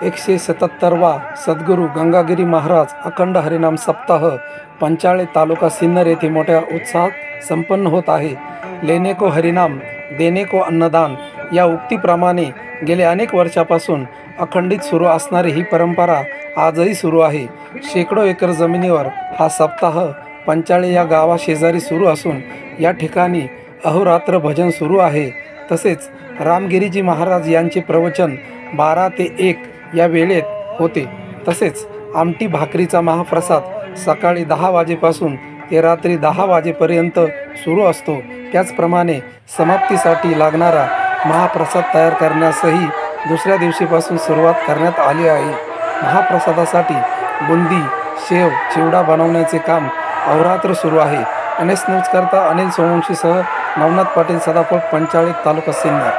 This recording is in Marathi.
177वा सद्गुरू गंगागिरी महाराज अखंड हरिनाम सप्ताह पंचाळे तालुका सिन्नर येथे मोठ्या उत्साहात संपन्न होत आहे। लेने को हरिनाम देने को अन्नदान या उक्तीप्रमाणे गेल्या अनेक वर्षापासून अखंडित सुरू असणारी ही परंपरा आजही सुरू आहे। शेकडो एकर जमिनीवर हा सप्ताह पंचाळे या गावाशेजारी सुरू असून या ठिकाणी अहोरात्र भजन सुरू आहे। तसेच रामगिरीजी महाराज यांचे प्रवचन 12 ते 1 या वेळेत होते। तसेच आमटी भाकरीचा महाप्रसाद सकाळी 10 वाजेपासून ते रात्री 10 वाजेपर्यंत सुरू असतो। त्याचप्रमाणे समाप्तीसाठी लागणारा महाप्रसाद तयार करण्यासही दुसऱ्या दिवशीपासून सुरुवात करण्यात आली आहे। महाप्रसादासाठी बुंदी, शेव, चिवडा बनवण्याचे काम अहोरात्र सुरू आहे। NS न्यूज करता अनिल सोमवंशीसह नवनाथ पाटील, सदाफळ, पंचाळे, तालुका सिन्नर।